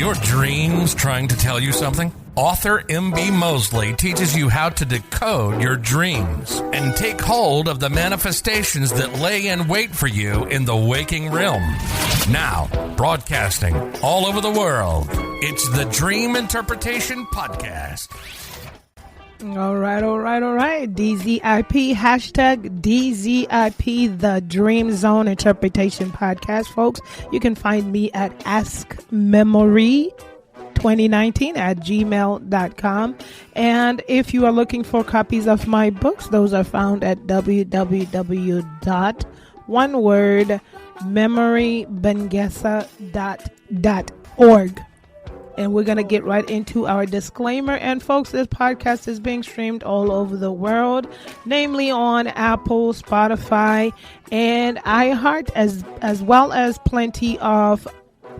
your dreams trying to tell you something? Author M.B. Mosley teaches you how to decode your dreams and take hold of the manifestations that lay in wait for you in the waking realm. Now, broadcasting all over the world, it's the Dream Interpretation Podcast. All right. DZIP, hashtag DZIP, the Dream Zone Interpretation Podcast, folks. You can find me at askmemory2019 at gmail.com. And if you are looking for copies of my books, those are found at www.oneWordMemoryBengesa.org. And we're going to get right into our disclaimer. And folks, this podcast is being streamed all over the world, namely on Apple, Spotify, and iHeart, as well as plenty of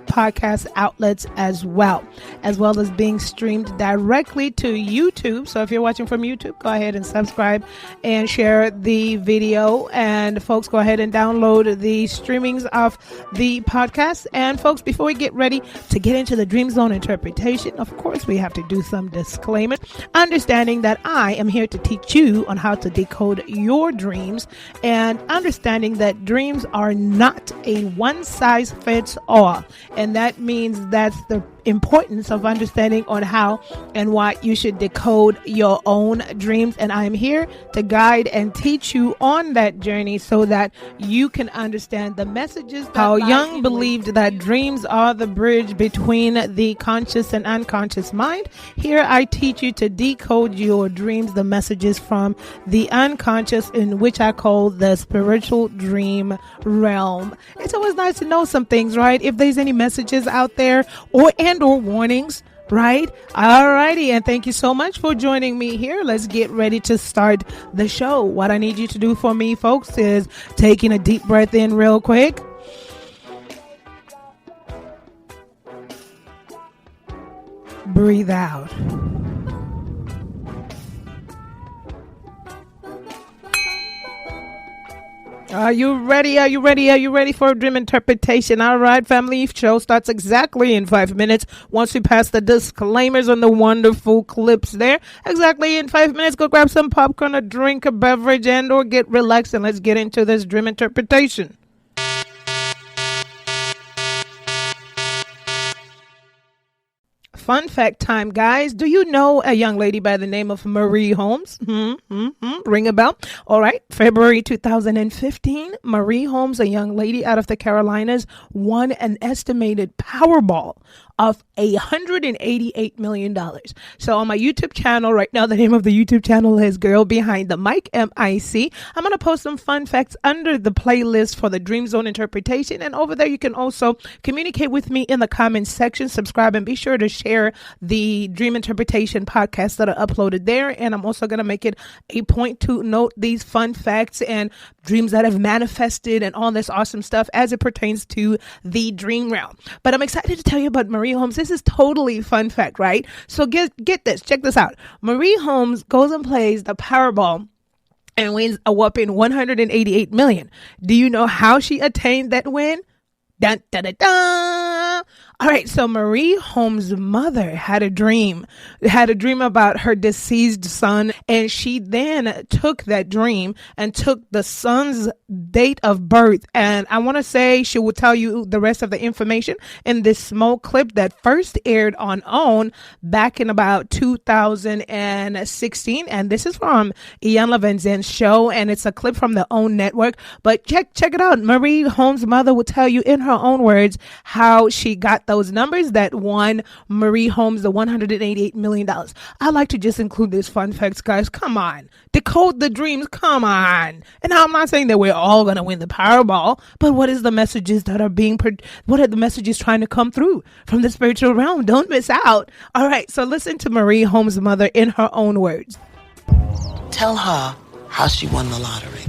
podcast outlets as well as being streamed directly to YouTube. So if you're watching from YouTube, go ahead and subscribe and share the video. And folks, go ahead and download the streamings of the podcast. And folks, before we get ready to get into the Dream Zone interpretation, of course, we have to do some disclaimers, understanding that I am here to teach you on how to decode your dreams, and understanding that dreams are not a one-size-fits-all. And that means that's the importance of understanding on how and why you should decode your own dreams. And I am here to guide and teach you on that journey so that you can understand the messages. How Jung believed that dreams are the bridge between the conscious and unconscious mind. Here I teach you to decode your dreams, the messages from the unconscious, in which I call the spiritual dream realm. It's always nice to know some things, right? If there's any messages out there or warnings, right? Alrighty, and thank you so much for joining me here. Let's get ready to start the show. What I need you to do for me, folks, is taking a deep breath in real quick. Breathe out. Are you ready? Are you ready for a dream interpretation? All right, family. Show starts exactly in 5 minutes. Once we pass the disclaimers on the wonderful clips there, exactly in 5 minutes, go grab some popcorn, a drink, a beverage, and or get relaxed, and let's get into this dream interpretation. Fun fact time, guys. Do you know a young lady by the name of Marie Holmes? Ring a bell? All right. February 2015, Marie Holmes, a young lady out of the Carolinas, won an estimated Powerball of $188 million. So on my YouTube channel right now, the name of the YouTube channel is Girl Behind the Mic, MIC. I'm going to post some fun facts under the playlist for the Dream Zone interpretation. And over there, you can also communicate with me in the comments section, subscribe, and be sure to share the Dream Interpretation podcasts that are uploaded there. And I'm also going to make it a point to note these fun facts and dreams that have manifested and all this awesome stuff as it pertains to the dream realm. But I'm excited to tell you about Marie Holmes. This is totally fun fact, right? So get this, check this out. Marie Holmes goes and plays the Powerball and wins a whopping $188 million. Do you know how she attained that win? Dun, dun, dun, dun. All right, so Marie Holmes' mother had a dream about her deceased son, and she then took that dream and took the son's date of birth. And I want to say she will tell you the rest of the information in this small clip that first aired on OWN back in about 2016. And this is from Ian Levin's show, and it's a clip from the OWN network. But check it out. Marie Holmes' mother will tell you in her own words how she got those numbers that won Marie Holmes the $188 million. I like to just include these fun facts, guys. Come on. Decode the dreams. Come on. And now I'm not saying that we're all going to win the Powerball, but what is the messages that are what are the messages trying to come through from the spiritual realm? Don't miss out. All right. So listen to Marie Holmes' mother in her own words. Tell her how she won the lottery.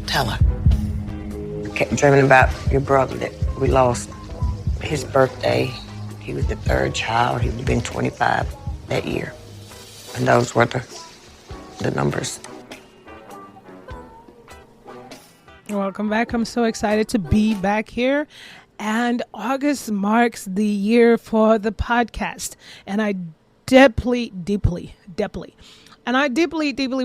Tell her. I kept dreaming about your brother that we lost. His birthday, he was the third child. He would have been 25 that year. And those were the numbers. Welcome back. I'm so excited to be back here. And August marks the year for the podcast. And I deeply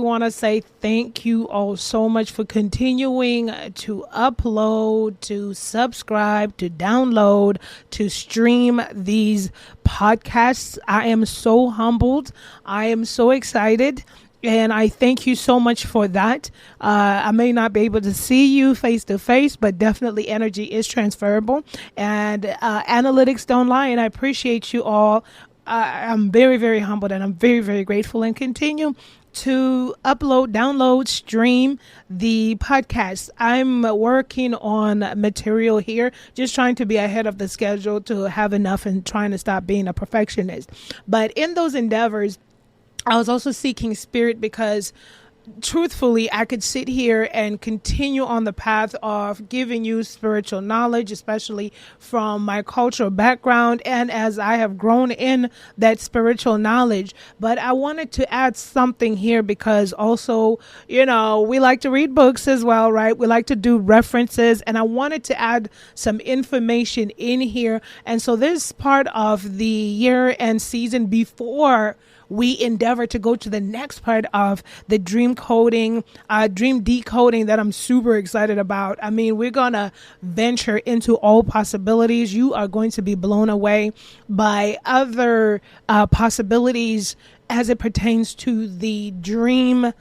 want to say thank you all so much for continuing to upload, to subscribe, to download, to stream these podcasts. I am so humbled. I am so excited. And I thank you so much for that. I may not be able to see you face to face, but definitely energy is transferable. And analytics don't lie. And I appreciate you all. I'm very, very humbled, and I'm very, very grateful, and continue to upload, download, stream the podcast. I'm working on material here, just trying to be ahead of the schedule to have enough and trying to stop being a perfectionist. But in those endeavors, I was also seeking spirit because truthfully, I could sit here and continue on the path of giving you spiritual knowledge, especially from my cultural background and as I have grown in that spiritual knowledge. But I wanted to add something here because also, we like to read books as well, right? We like to do references, and I wanted to add some information in here. And so this part of the year and season before we endeavor to go to the next part of the dream decoding that I'm super excited about. I mean, we're going to venture into all possibilities. You are going to be blown away by other possibilities as it pertains to the dream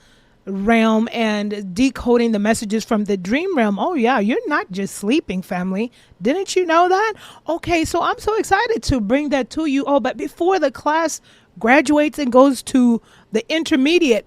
realm and decoding the messages from the dream realm. Oh yeah, you're not just sleeping, family. Didn't you know that? Okay, so I'm so excited to bring that to you. Oh, but before the class graduates and goes to the intermediate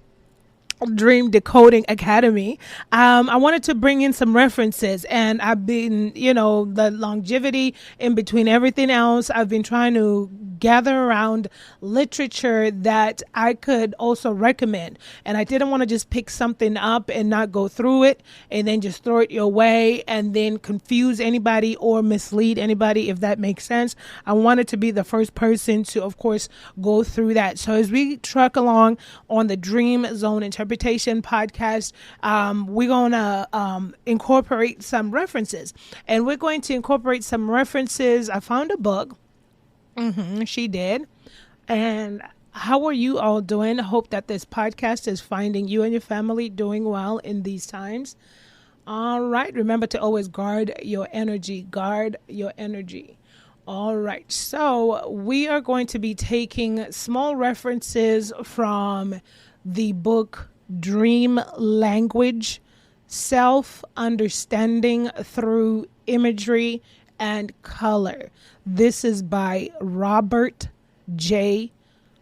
Dream Decoding Academy, I wanted to bring in some references, and I've been, the longevity in between everything else, I've been trying to gather around literature that I could also recommend. And I didn't want to just pick something up and not go through it and then just throw it your way and then confuse anybody or mislead anybody, if that makes sense. I wanted to be the first person to, of course, go through that. So as we truck along on the Dream Zone Interpretation podcast, we're going to incorporate some references. And we're going to incorporate some references. I found a book. She did. And how are you all doing? I hope that this podcast is finding you and your family doing well in these times. All right. Remember to always guard your energy. Guard your energy. All right. So we are going to be taking small references from the book Dream Language, Self-Understanding Through Imagery and Color. This is by Robert J.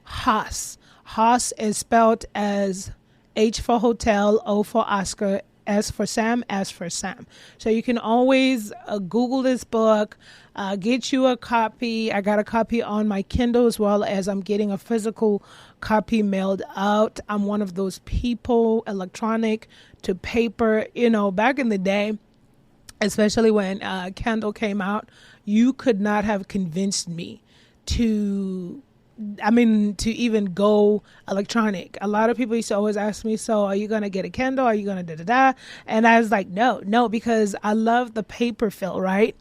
Haas. Haas is spelled as H for hotel, O for Oscar, S for Sam, S for Sam. So you can always Google this book, get you a copy. I got a copy on my Kindle as well as I'm getting a physical copy mailed out. I'm one of those people, electronic to paper, back in the day, especially when Kindle came out, you could not have convinced me to even go electronic. A lot of people used to always ask me, so are you going to get a Kindle? Are you going to da-da-da? And I was like, no, because I love the paper feel, right?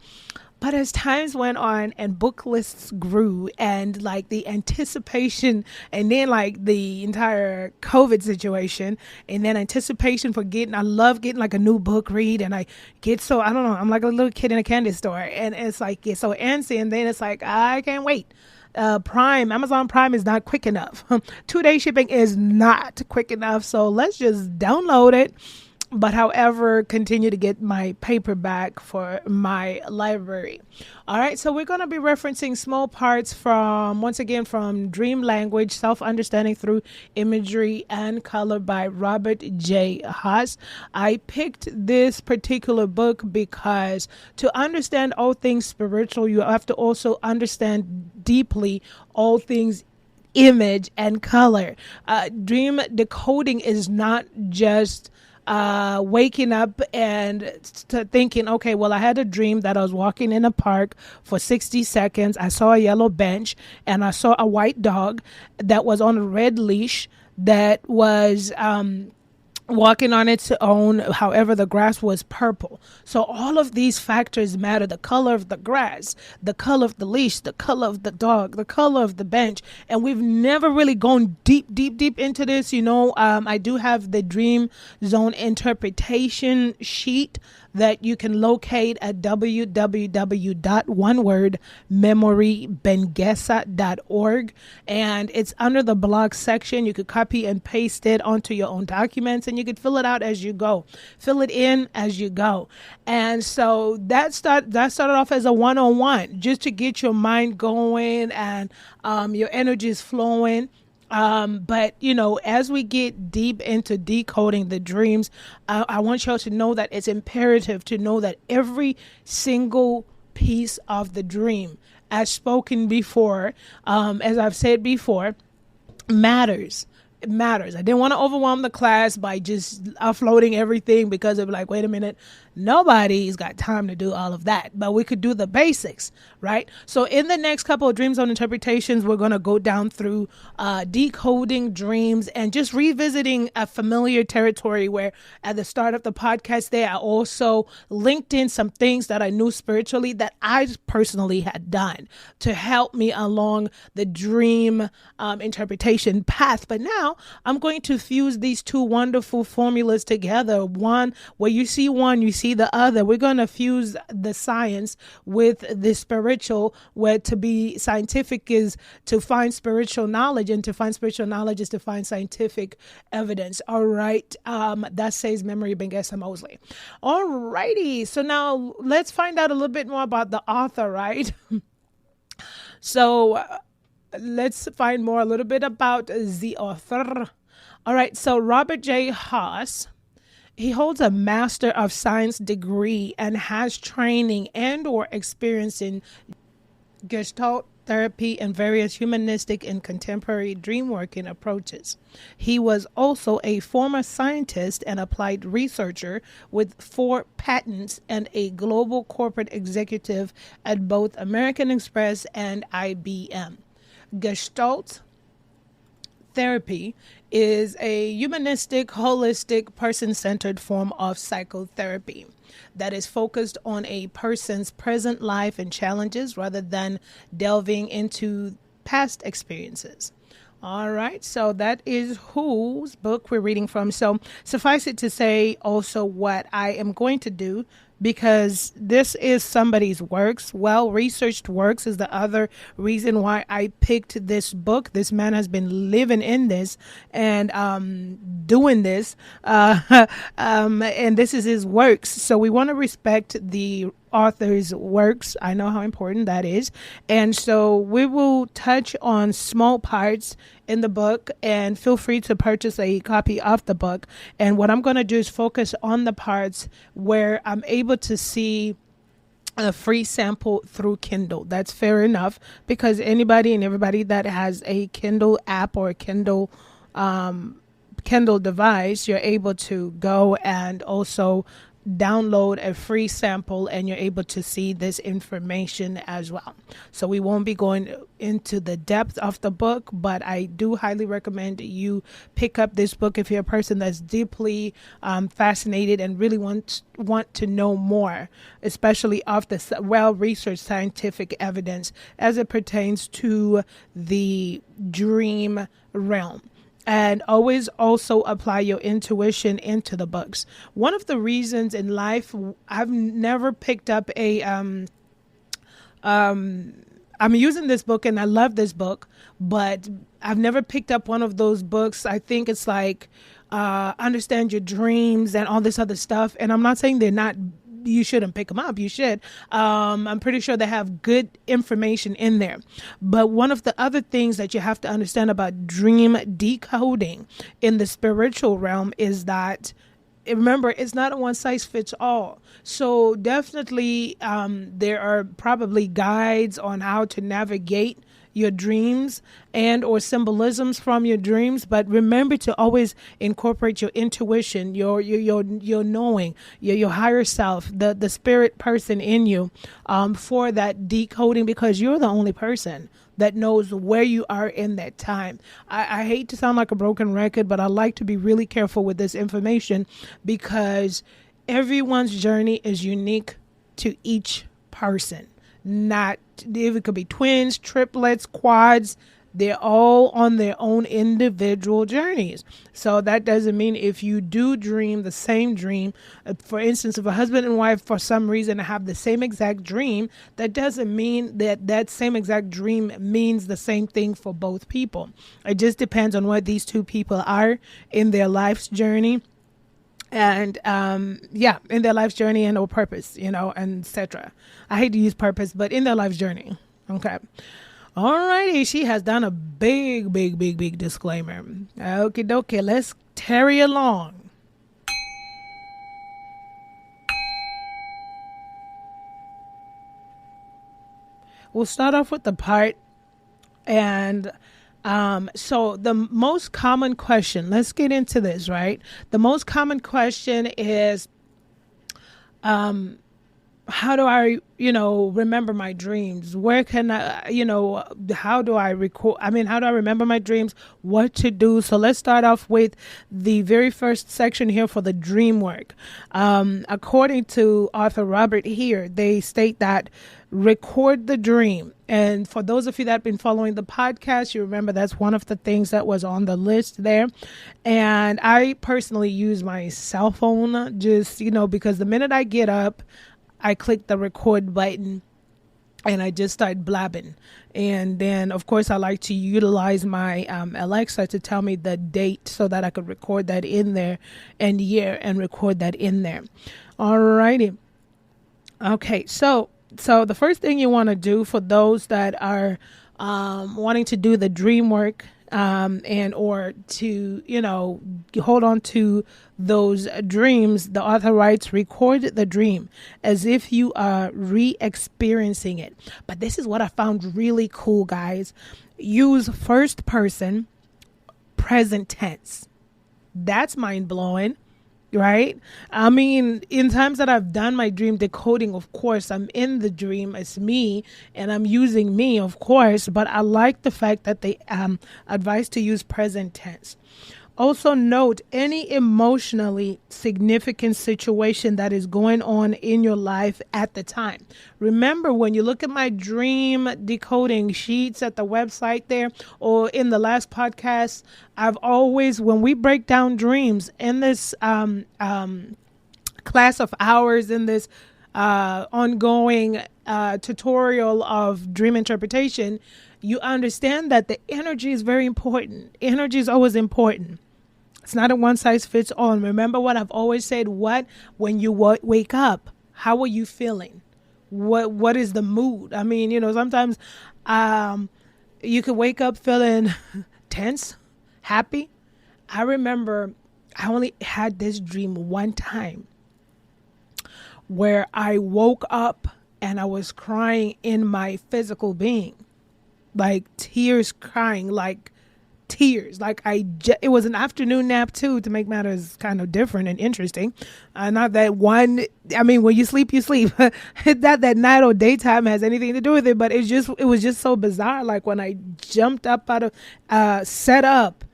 But as times went on and book lists grew and like the anticipation and then like the entire COVID situation and then anticipation for I love getting like a new book read, and I get so, I don't know, I'm like a little kid in a candy store, and it's like, get so antsy, and then it's like, I can't wait. Amazon Prime is not quick enough. 2-day shipping is not quick enough. So let's just download it. But however, continue to get my paperback for my library. All right. So we're going to be referencing small parts from Dream Language, Self-Understanding Through Imagery and Color by Robert J. Haas. I picked this particular book because to understand all things spiritual, you have to also understand deeply all things image and color. Dream decoding is not just waking up and thinking, okay, well, I had a dream that I was walking in a park for 60 seconds. I saw a yellow bench and I saw a white dog that was on a red leash that was walking on its own. However, the grass was purple. So all of these factors matter: the color of the grass, the color of the leash, the color of the dog, the color of the bench. And we've never really gone deep into this. I do have the dream zone interpretation sheet that you can locate at www.onewordmemorybengesa.org, and it's under the blog section. You could copy and paste it onto your own documents, and you could fill it out as you go, fill it in as you go. And so that started off as a 101, just to get your mind going and your energies flowing. But as we get deep into decoding the dreams, I want y'all to know that it's imperative to know that every single piece of the dream, as spoken before, as I've said before, matters. It matters. I didn't want to overwhelm the class by just offloading everything, because it'd be like, wait a minute, nobody's got time to do all of that. But we could do the basics, right? So in the next couple of Dream Zone interpretations, we're going to go down through decoding dreams and just revisiting a familiar territory, where at the start of the podcast there, I also linked in some things that I knew spiritually that I personally had done to help me along the dream interpretation path. But now I'm going to fuse these two wonderful formulas together. One, where you see one, you see the other. We're going to fuse the science with the spiritual, where to be scientific is to find spiritual knowledge, and to find spiritual knowledge is to find scientific evidence. All right. That says Memory Bengesa Mosley. All righty. So now let's find out a little bit more about the author, right? So let's find more a little bit about the author. All right. So Robert J. Haas, he holds a Master of Science degree and has training and or experience in Gestalt therapy and various humanistic and contemporary dream working approaches. He was also a former scientist and applied researcher with 4 patents and a global corporate executive at both American Express and IBM. Gestalt therapy is a humanistic, holistic, person-centered form of psychotherapy that is focused on a person's present life and challenges rather than delving into past experiences. All right, so that is whose book we're reading from. So suffice it to say also what I am going to do, because this is somebody's works. Well-researched works is the other reason why I picked this book. This man has been living in this and doing this, and this is his works. So we want to respect the author's works. I know how important that is. And so we will touch on small parts in the book, and feel free to purchase a copy of the book. And what I'm going to do is focus on the parts where I'm able to see a free sample through Kindle. That's fair enough, because anybody and everybody that has a Kindle app or a Kindle device, you're able to go and also download a free sample, and you're able to see this information as well. So we won't be going into the depth of the book, but I do highly recommend you pick up this book if you're a person that's deeply fascinated and really want to know more, especially of the well-researched scientific evidence as it pertains to the dream realm. And always also apply your intuition into the books. One of the reasons in life I've never picked up a I'm using this book and I love this book, but I've never picked up one of those books. I think it's like Understand Your Dreams and all this other stuff. And I'm not saying they're not, you shouldn't pick them up. You should. I'm pretty sure they have good information in there. But one of the other things that you have to understand about dream decoding in the spiritual realm is that, remember, it's not a one size fits all. So definitely there are probably guides on how to navigate your dreams and or symbolisms from your dreams, but remember to always incorporate your intuition, your knowing, your higher self, the spirit person in you, for that decoding, because you're the only person that knows where you are in that time. I hate to sound like a broken record, but I like to be really careful with this information, because everyone's journey is unique to each person. Not if it could be twins, triplets, quads, they're all on their own individual journeys. So that doesn't mean if you do dream the same dream, for instance, if a husband and wife for some reason have the same exact dream, that doesn't mean that that same exact dream means the same thing for both people. It just depends on what these two people are in their life's journey. And in their life's journey and or purpose, and etc. I hate to use purpose, but in their life's journey. Okay. Alrighty, she has done a big disclaimer. Okie dokie, let's tarry along. We'll start off with the part, and so the most common question, let's get into this, right? The most common question is, how do I, remember my dreams? Where can I, how do I remember my dreams? What to do? So let's start off with the very first section here for the Dreamwork. According to author Robert here, they state that record the dream. And for those of you that have been following the podcast, you remember that's one of the things that was on the list there. And I personally use my cell phone just, because the minute I get up, I click the record button and I just start blabbing. And then, of course, I like to utilize my Alexa to tell me the date so that I could record that in there, and year, and record that in there. All righty. Okay, so the first thing you want to do for those that are wanting to do the dream work, and or to, hold on to those dreams, the author writes, record the dream as if you are re-experiencing it. But this is what I found really cool, guys. Use first person present tense. That's mind-blowing. Right? I mean, in times that I've done my dream decoding, of course, I'm in the dream. It's me and I'm using me, of course. But I like the fact that they advise to use present tense. Also note any emotionally significant situation that is going on in your life at the time. Remember, when you look at my dream decoding sheets at the website there, or in the last podcast, I've always, when we break down dreams in this class of ours, in this ongoing tutorial of dream interpretation, you understand that the energy is very important. Energy is always important. It's not a one size fits all. And remember what I've always said, when you wake up, how are you feeling? What is the mood? I mean, sometimes you could wake up feeling tense, happy. I remember I only had this dream one time where I woke up and I was crying in my physical being, like tears, crying, like tears. Like it was an afternoon nap too, to make matters kind of different and interesting. Not that one, I mean, when you sleep, you sleep. Not that night or daytime has anything to do with it, but it was just so bizarre. Like when I jumped up out of, set up,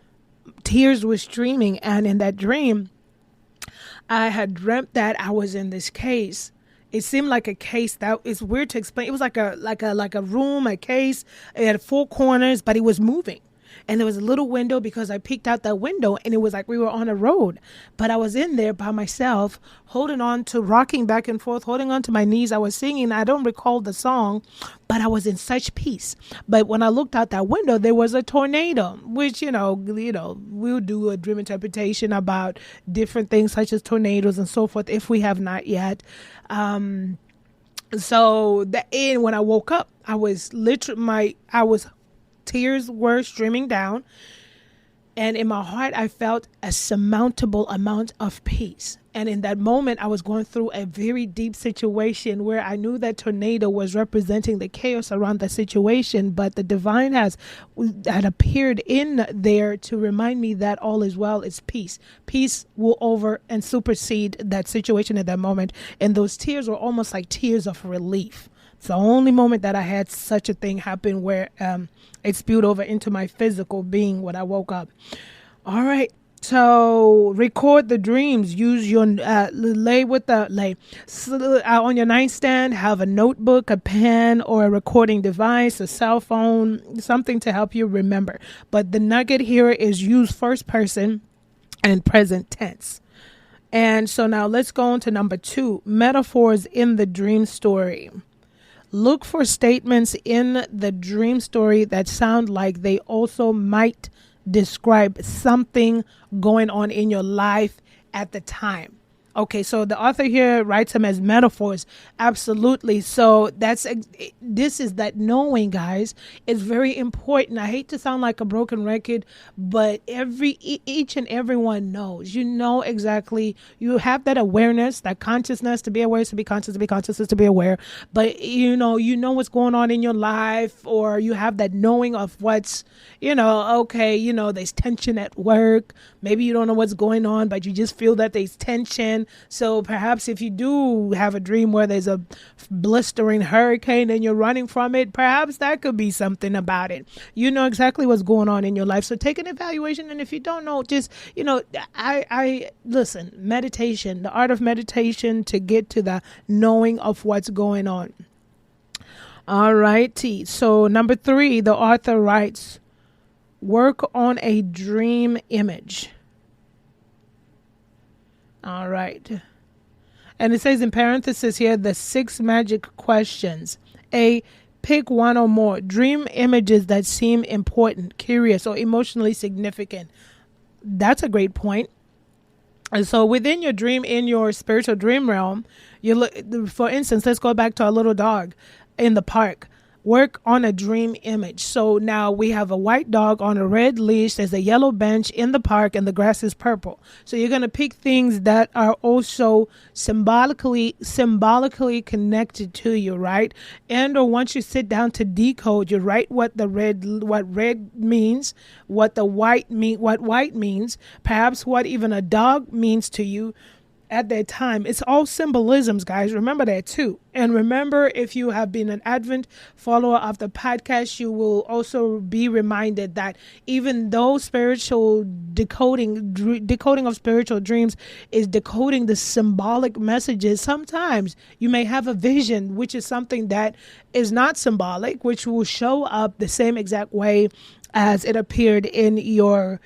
tears were streaming. And in that dream, I had dreamt that I was in this case. It seemed like a case that is weird to explain. It was like a room, a case. It had 4 corners, but it was moving. And there was a little window because I peeked out that window and it was like we were on a road. But I was in there by myself, rocking back and forth, holding on to my knees. I was singing. I don't recall the song, but I was in such peace. But when I looked out that window, there was a tornado, which, we'll do a dream interpretation about different things such as tornadoes and so forth if we have not yet. So when I woke up, I was tears were streaming down, And in my heart, I felt a surmountable amount of peace. And in that moment, I was going through a very deep situation where I knew that tornado was representing the chaos around the situation, but the divine had appeared in there to remind me that all is well. It's peace. Peace will over and supersede that situation at that moment. And those tears were almost like tears of relief. It's the only moment that I had such a thing happen where it spewed over into my physical being when I woke up. All right. So record the dreams. Use your lay on your nightstand. Have a notebook, a pen, or a recording device, a cell phone, something to help you remember. But the nugget here is use first person and present tense. And so now let's go on to number 2, metaphors in the dream story. Look for statements in the dream story that sound like they also might describe something going on in your life at the time. Okay, so the author here writes them as metaphors. Absolutely. So this is that knowing, guys, is very important. I hate to sound like a broken record, but each and everyone knows. You know exactly. You have that awareness, that consciousness. To be aware is to be conscious. To be conscious is to be aware. But you know what's going on in your life, or you have that knowing of what's, okay, there's tension at work. Maybe you don't know what's going on, but you just feel that there's tension. So perhaps if you do have a dream where there's a blistering hurricane and you're running from it, perhaps that could be something about it. You know exactly what's going on in your life. So take an evaluation. And if you don't know, just, I listen, meditation, the art of meditation to get to the knowing of what's going on. All righty. So number 3, the author writes, work on a dream image. All right. And it says in parentheses here, the 6 magic questions. A, pick one or more dream images that seem important, curious, or emotionally significant. That's a great point. And so within your dream, in your spiritual dream realm, you look, for instance, let's go back to our little dog in the park. Work on a dream image. So now we have a white dog on a red leash. There's a yellow bench in the park and the grass is purple. So you're going to pick things that are also symbolically connected to you, right? And or once you sit down to decode, you write what red means, what white means, perhaps what even a dog means to you at that time. It's all symbolisms, guys. Remember that too. And remember, if you have been an Advent follower of the podcast, you will also be reminded that even though spiritual decoding of spiritual dreams is decoding the symbolic messages, sometimes you may have a vision, which is something that is not symbolic, which will show up the same exact way as it appeared in your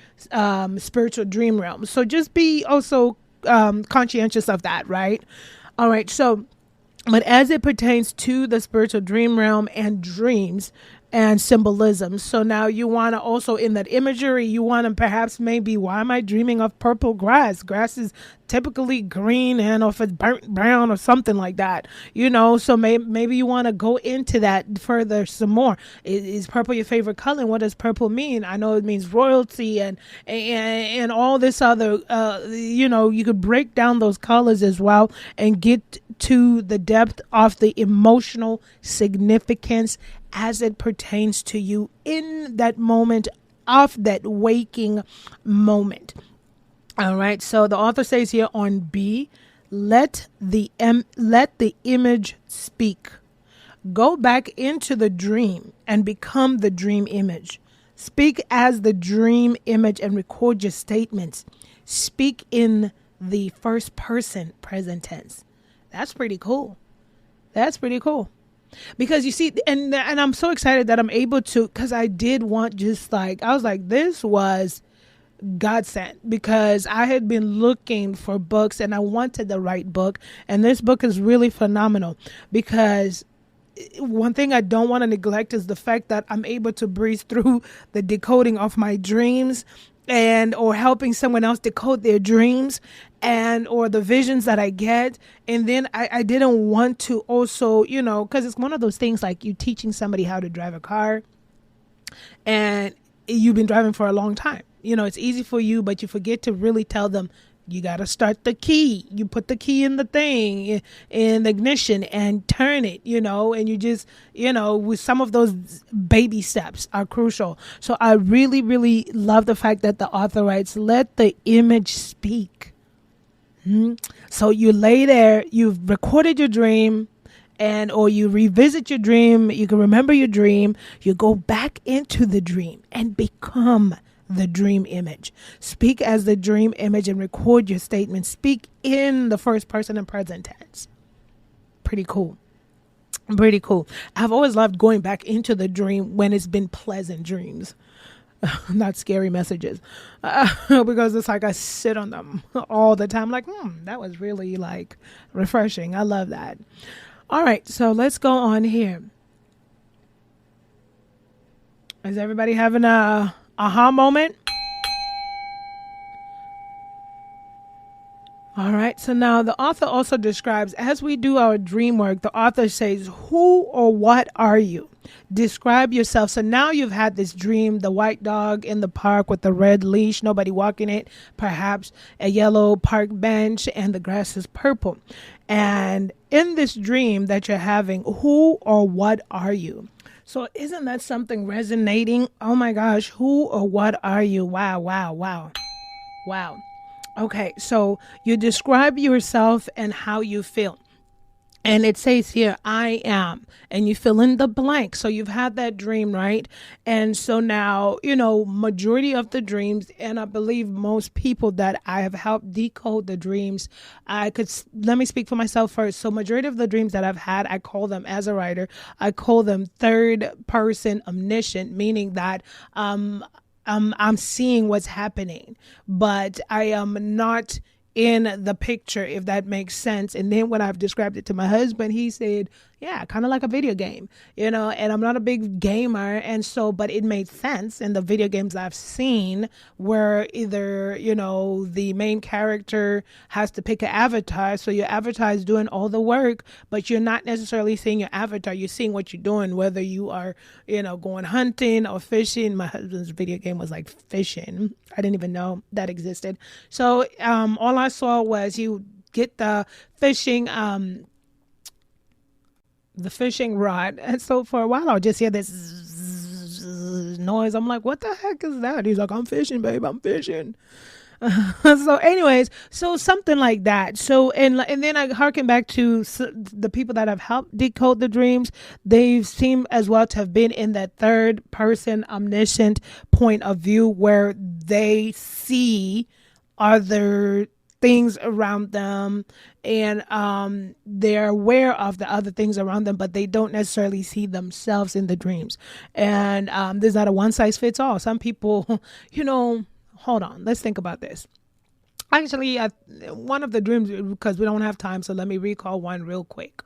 spiritual dream realm. So just be also conscientious of that, right? All right. So, but as it pertains to the spiritual dream realm and dreams and symbolism, so now you want to also, in that imagery, you want to perhaps maybe, why am I dreaming of purple grass? Grass is typically green, and if it's burnt brown or something like that, so maybe you want to go into that further some more. Is purple your favorite color? And what does purple mean? I know it means royalty and all this other, you could break down those colors as well and get to the depth of the emotional significance as it pertains to you in that moment of that waking moment. All right. So the author says here on B, let the image speak. Go back into the dream and become the dream image. Speak as the dream image and record your statements. Speak in the first person present tense. That's pretty cool. That's pretty cool. Because you see, and I'm so excited that I'm able to, because I did want I was like, this was God sent, because I had been looking for books and I wanted the right book. And this book is really phenomenal, because one thing I don't want to neglect is the fact that I'm able to breeze through the decoding of my dreams or helping someone else decode their dreams or the visions that I get. And then I didn't want to also, because it's one of those things like you teaching somebody how to drive a car and you've been driving for a long time. it's easy for you, but you forget to really tell them, you got to start the key. You put the key in the thing, in the ignition, and turn it, and you just, with some of those baby steps are crucial. So I really, really love the fact that the author writes, let the image speak. So you lay there, you've recorded your dream, or you revisit your dream, you can remember your dream, you go back into the dream and become the dream image. Speak as the dream image and record your statement. Speak in the first person and present tense. Pretty cool. I've always loved going back into the dream when it's been pleasant dreams, not scary messages, because it's like I sit on them all the time. Like, that was really like refreshing. I love that. All right, so let's go on here. Is everybody having a aha moment? All right. So now the author also describes, as we do our dream work, the author says, who or what are you? Describe yourself. So now you've had this dream, the white dog in the park with the red leash, nobody walking it, perhaps a yellow park bench, and the grass is purple. And in this dream that you're having, who or what are you? So isn't that something resonating? Oh my gosh, who or what are you? Wow. Okay, so you describe yourself and how you feel. And it says here, I am, and you fill in the blank. So you've had that dream, right? And so now, majority of the dreams, and I believe most people that I have helped decode the dreams, let me speak for myself first. So majority of the dreams that I've had, I call them, as a writer, I call them third person omniscient, meaning that, I'm seeing what's happening, but I am not in the picture, if that makes sense. And then when I've described it to my husband, he said, yeah, kind of like a video game, and I'm not a big gamer. And so, but it made sense in the video games I've seen where either, the main character has to pick an avatar. So your avatar is doing all the work, but you're not necessarily seeing your avatar. You're seeing what you're doing, whether you are, going hunting or fishing. My husband's video game was like fishing. I didn't even know that existed. So all I saw was you get the fishing rod. And so for a while, I'll just hear this noise. I'm like, what the heck is that? He's like, I'm fishing, babe. I'm fishing. So anyways, so something like that. So, and then I harken back to the people that have helped decode the dreams. They seem as well to have been in that third person omniscient point of view where they see other things around them, and they're aware of the other things around them, but they don't necessarily see themselves in the dreams. And there's not a one size fits all. Some people, hold on, let's think about this. Actually, one of the dreams, because we don't have time, so let me recall one real quick.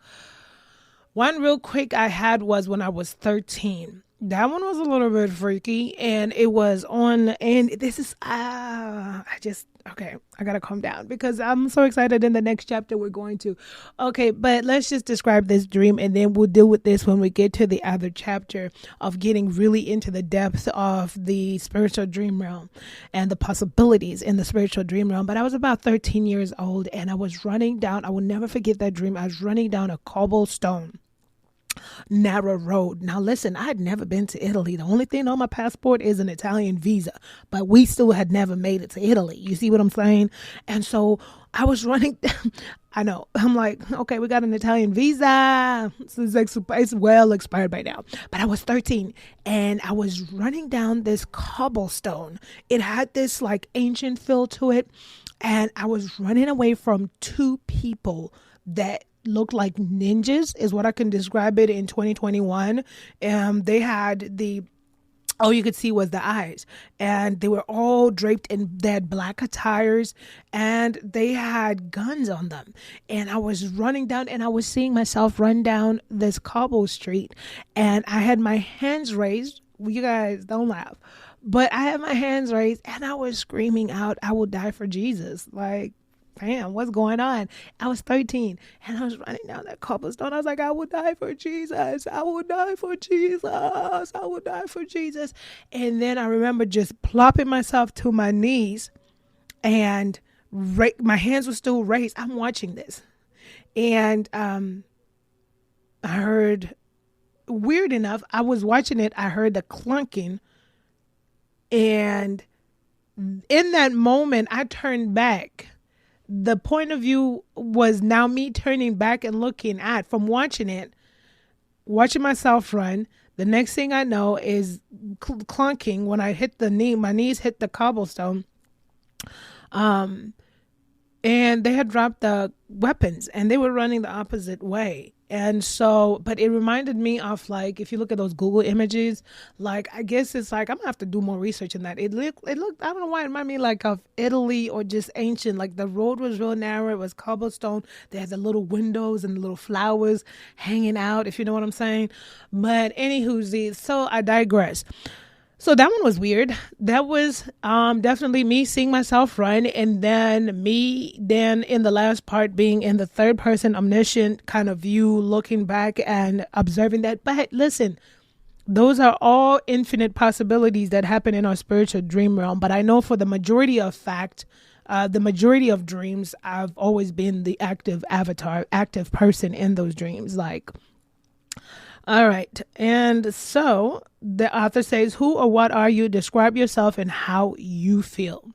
One real quick I had was when I was 13. That one was a little bit freaky, and it was on, and this is, okay, I gotta calm down because I'm so excited in the next chapter we're going to. Okay, but let's just describe this dream, and then we'll deal with this when we get to the other chapter of getting really into the depths of the spiritual dream realm and the possibilities in the spiritual dream realm. But I was about 13 years old, and I was running down, I will never forget that dream. I was running down a cobblestone narrow road. Now listen, I had never been to Italy. The only thing on my passport is an Italian visa, but we still had never made it to Italy. You see what I'm saying? And so I was running I know, I'm like, okay, we got an Italian visa, so it's well expired by now, but I was 13 and I was running down this cobblestone. It had this like ancient feel to it, and I was running away from two people that looked like ninjas, is what I can describe it in 2021. They had all you could see was the eyes, and they were all draped in, they had black attires, and they had guns on them. And I was running down, and I was seeing myself run down this cobble street, and I had my hands raised. You guys don't laugh, but I had my hands raised, and I was screaming out, I will die for Jesus. Like, fam, what's going on? I was 13 and I was running down that cobblestone. I was like, I will die for Jesus. I will die for Jesus. I will die for Jesus. And then I remember just plopping myself to my knees, and my hands were still raised. I'm watching this. And I heard, weird enough, I was watching it. I heard the clunking. And in that moment, I turned back. The point of view was now me turning back and looking at, from watching it, watching myself run. The next thing I know is clunking when I hit the knee. My knees hit the cobblestone. And they had dropped the weapons and they were running the opposite way. And so, but it reminded me of, like, if you look at those Google images, like, I guess it's like, I'm gonna have to do more research in that. It looked, I don't know why it reminded me like of Italy or just ancient. Like, the road was real narrow. It was cobblestone. They had the little windows and the little flowers hanging out, if you know what I'm saying. But anywho, so I digress. So that one was weird. That was definitely me seeing myself run, and then me then in the last part being in the third person omniscient kind of view, looking back and observing that. But listen, those are all infinite possibilities that happen in our spiritual dream realm. But I know for the majority of the majority of dreams, I've always been the active avatar, active person in those dreams. Like, all right. And so the author says, who or what are you? Describe yourself and how you feel.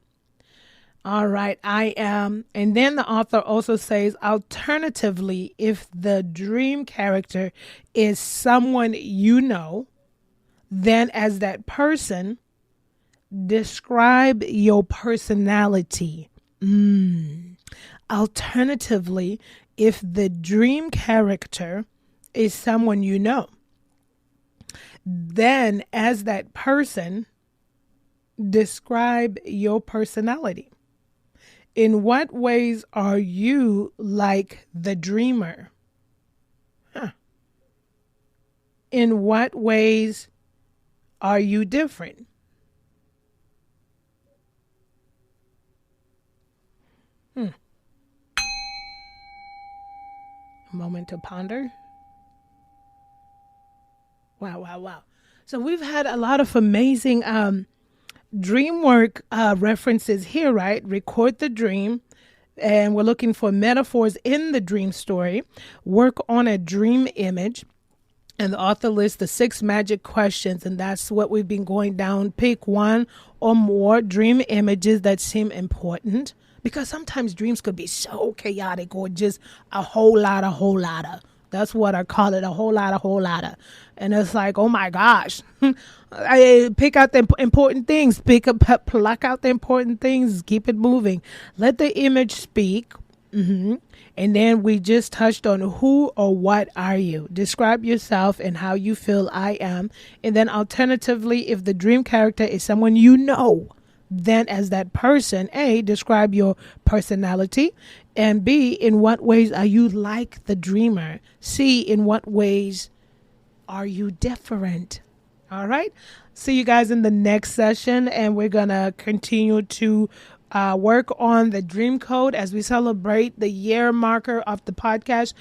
All right, I am. And then the author also says, alternatively, if the dream character is someone you know, then as that person, describe your personality. Alternatively, if the dream character is someone you know, then as that person, describe your personality. In what ways are you like the dreamer? In what ways are you different? A moment to ponder. Wow. So we've had a lot of amazing Dreamwork references here, right? Record the dream. And we're looking for metaphors in the dream story. Work on a dream image. And the author lists the 6 magic questions. And that's what we've been going down. Pick one or more dream images that seem important. Because sometimes dreams could be so chaotic or just a whole lot of. That's what I call it, a whole lot of. And it's like, oh my gosh. I pick out the important things. Pluck out the important things. Keep it moving. Let the image speak. And then we just touched on who or what are you. Describe yourself and how you feel I am. And then alternatively, if the dream character is someone you know, then as that person, A, describe your personality. And B, in what ways are you like the dreamer? C, in what ways are you different? All right. See you guys in the next session. And we're going to continue to work on the dream code as we celebrate the year marker of the podcast.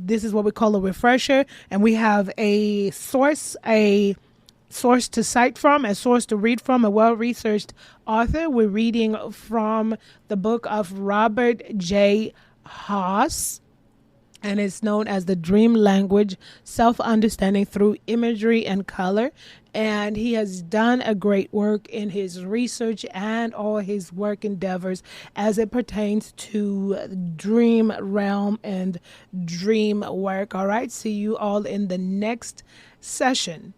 This is what we call a refresher. And we have a source to cite from, a source to read from, a well-researched author. We're reading from the book of Robert J. Haas, and it's known as The Dream Language, Self-Understanding Through Imagery and Color. And he has done a great work in his research and all his work endeavors as it pertains to dream realm and dream work. All right, see you all in the next session.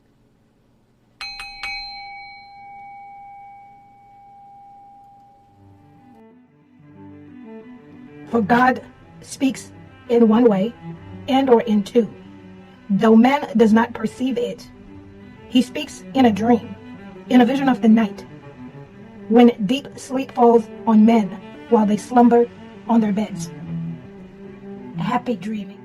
For God speaks in one way and or in two, though man does not perceive it. He speaks in a dream, in a vision of the night, when deep sleep falls on men while they slumber on their beds. Happy dreaming.